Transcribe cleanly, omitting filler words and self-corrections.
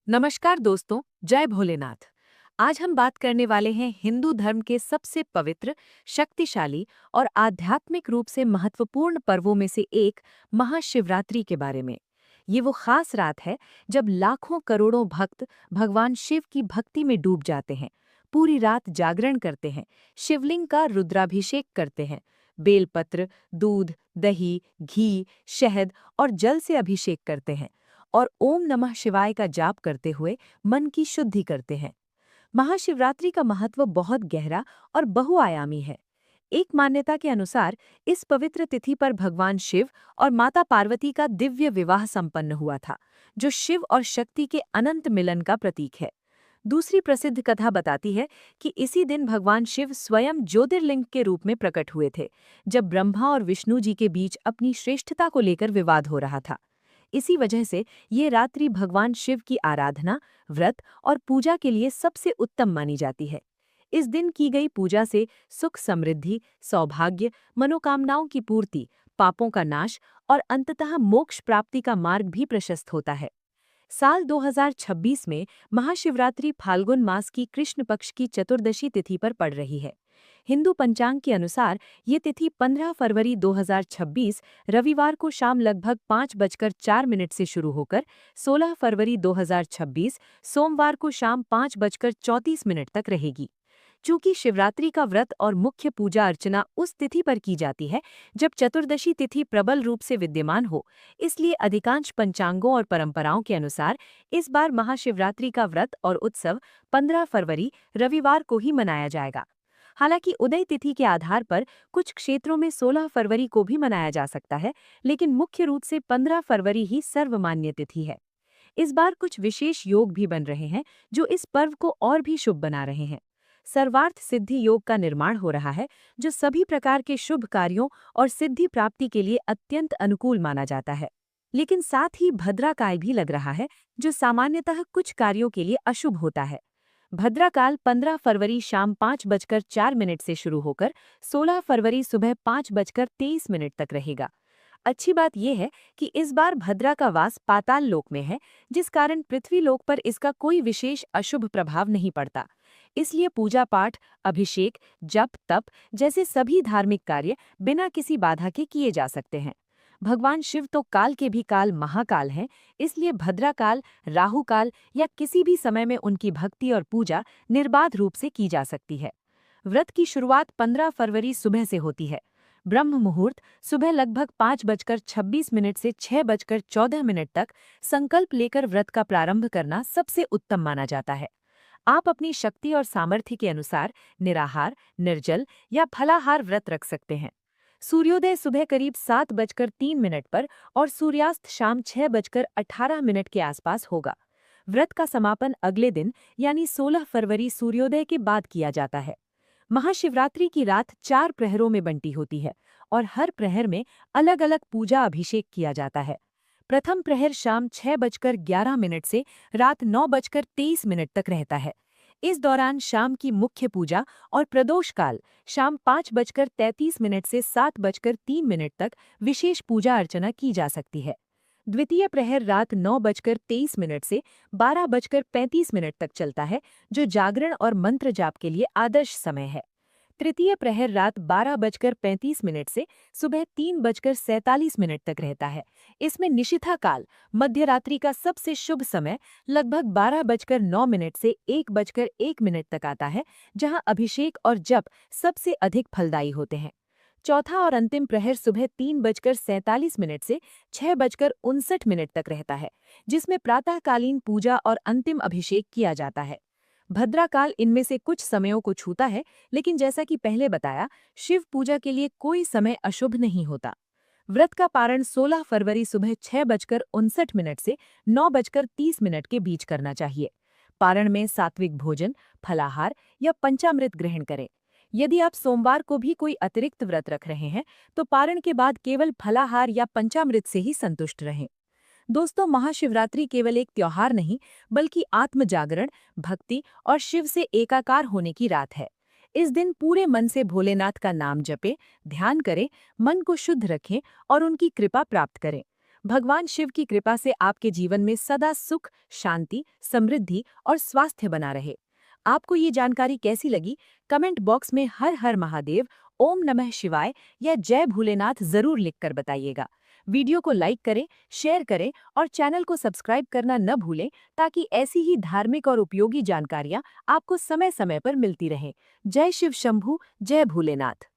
नमस्कार दोस्तों, जय भोलेनाथ। आज हम बात करने वाले हैं हिंदू धर्म के सबसे पवित्र, शक्तिशाली और आध्यात्मिक रूप से महत्वपूर्ण पर्वों में से एक महाशिवरात्रि के बारे में। ये वो खास रात है जब लाखों करोड़ों भक्त भगवान शिव की भक्ति में डूब जाते हैं, पूरी रात जागरण करते हैं, शिवलिंग का रुद्राभिषेक करते हैं, बेलपत्र, दूध, दही, घी, शहद और जल से अभिषेक करते हैं और ओम नमः शिवाय का जाप करते हुए मन की शुद्धि करते हैं। महाशिवरात्रि का महत्व बहुत गहरा और बहुआयामी है। एक मान्यता के अनुसार इस पवित्र तिथि पर भगवान शिव और माता पार्वती का दिव्य विवाह संपन्न हुआ था, जो शिव और शक्ति के अनंत मिलन का प्रतीक है। दूसरी प्रसिद्ध कथा बताती है कि इसी दिन भगवान शिव स्वयं ज्योतिर्लिंग के रूप में प्रकट हुए थे, जब ब्रह्मा और विष्णु जी के बीच अपनी श्रेष्ठता को लेकर विवाद हो रहा था। इसी वजह से ये रात्रि भगवान शिव की आराधना, व्रत और पूजा के लिए सबसे उत्तम मानी जाती है। इस दिन की गई पूजा से सुख समृद्धि, सौभाग्य, मनोकामनाओं की पूर्ति, पापों का नाश और अंततः मोक्ष प्राप्ति का मार्ग भी प्रशस्त होता है। साल 2026 में महाशिवरात्रि फाल्गुन मास की कृष्ण पक्ष की चतुर्दशी तिथि पर पड़ रही है। हिंदू पंचांग के अनुसार ये तिथि 15 फरवरी 2026 रविवार को शाम लगभग 5:04 से शुरू होकर 16 फरवरी 2026 सोमवार को शाम 5:34 तक रहेगी। चूंकि शिवरात्रि का व्रत और मुख्य पूजा अर्चना उस तिथि पर की जाती है जब चतुर्दशी तिथि प्रबल रूप से विद्यमान हो, इसलिए अधिकांश पंचांगों और परंपराओं के अनुसार इस बार महाशिवरात्रि का व्रत और उत्सव 15 फरवरी रविवार को ही मनाया जाएगा। हालांकि उदय तिथि के आधार पर कुछ क्षेत्रों में 16 फरवरी को भी मनाया जा सकता है, लेकिन मुख्य रूप से 15 फरवरी ही सर्वमान्य तिथि है। इस बार कुछ विशेष योग भी बन रहे हैं, जो इस पर्व को और भी शुभ बना रहे हैं। सर्वार्थ सिद्धि योग का निर्माण हो रहा है, जो सभी प्रकार के शुभ कार्यों और सिद्धि प्राप्ति के लिए अत्यंत अनुकूल माना जाता है। लेकिन साथ ही भद्राकाल भी लग रहा है, जो सामान्यतः कुछ कार्यों के लिए अशुभ होता है। भद्राकाल 15 फरवरी शाम 5:04 से शुरू होकर 16 फरवरी सुबह 5:23 तक रहेगा। अच्छी बात यह है कि इस बार भद्रा का वास पाताल लोक में है, जिस कारण पृथ्वी लोक पर इसका कोई विशेष अशुभ प्रभाव नहीं पड़ता। इसलिए पूजा पाठ, अभिषेक, जप तप जैसे सभी धार्मिक कार्य बिना किसी बाधा के किए जा सकते हैं। भगवान शिव तो काल के भी काल महाकाल हैं, इसलिए भद्रा काल, राहु काल या किसी भी समय में उनकी भक्ति और पूजा निर्बाध रूप से की जा सकती है। व्रत की शुरुआत 15 फरवरी सुबह से होती है। ब्रह्म मुहूर्त सुबह लगभग 5:26 से 6:14 तक संकल्प लेकर व्रत का प्रारंभ करना सबसे उत्तम माना जाता है। आप अपनी शक्ति और सामर्थ्य के अनुसार निराहार, निर्जल या फलाहार व्रत रख सकते हैं। सूर्योदय सुबह करीब 7:03 पर और सूर्यास्त शाम 6:18 के आसपास होगा। व्रत का समापन अगले दिन यानी 16 फरवरी सूर्योदय के बाद किया जाता है। महाशिवरात्रि की रात 4 प्रहरों में बंटी होती है और हर प्रहर में अलग अलग पूजा अभिषेक किया जाता है। प्रथम प्रहर शाम 6:11 से रात 9:23 तक रहता है। इस दौरान शाम की मुख्य पूजा और प्रदोष काल शाम 5:33 से 7:03 तक विशेष पूजा अर्चना की जा सकती है। द्वितीय प्रहर रात 9:23 से 12:35 तक चलता है, जो जागरण और मंत्र जाप के लिए आदर्श समय है। तृतीय प्रहर रात 12:35 से सुबह 3:47 तक रहता है। इसमें निशिथा काल, मध्य रात्रि का सबसे शुभ समय, लगभग 12:09 से 1:01 तक आता है, जहां अभिषेक और जप सबसे अधिक फलदायी होते हैं। चौथा और अंतिम प्रहर सुबह 3:47 से 6:59 तक रहता है, जिसमें प्रातःकालीन पूजा और अंतिम अभिषेक किया जाता है। भद्राकाल इनमें से कुछ समयों को छूता है, लेकिन जैसा कि पहले बताया, शिव पूजा के लिए कोई समय अशुभ नहीं होता। व्रत का पारण 16 फरवरी सुबह 6:59 से 9:30 के बीच करना चाहिए। पारण में सात्विक भोजन, फलाहार या पंचामृत ग्रहण करें। यदि आप सोमवार को भी कोई अतिरिक्त व्रत रख रहे हैं, तो पारण के बाद केवल फलाहार या पंचामृत से ही संतुष्ट रहें। दोस्तों, महाशिवरात्रि केवल एक त्योहार नहीं, बल्कि आत्म जागरण, भक्ति और शिव से एकाकार होने की रात है। इस दिन पूरे मन से भोलेनाथ का नाम जपें, ध्यान करें, मन को शुद्ध रखें और उनकी कृपा प्राप्त करें। भगवान शिव की कृपा से आपके जीवन में सदा सुख, शांति, समृद्धि और स्वास्थ्य बना रहे। आपको ये जानकारी कैसी लगी? कमेंट बॉक्स में हर हर महादेव, ओम नमः शिवाय या जय भोलेनाथ जरूर लिखकर बताइएगा। वीडियो को लाइक करें, शेयर करें और चैनल को सब्सक्राइब करना न भूलें, ताकि ऐसी ही धार्मिक और उपयोगी जानकारियां आपको समय समय पर मिलती रहें। जय शिव शंभू, जय भोलेनाथ।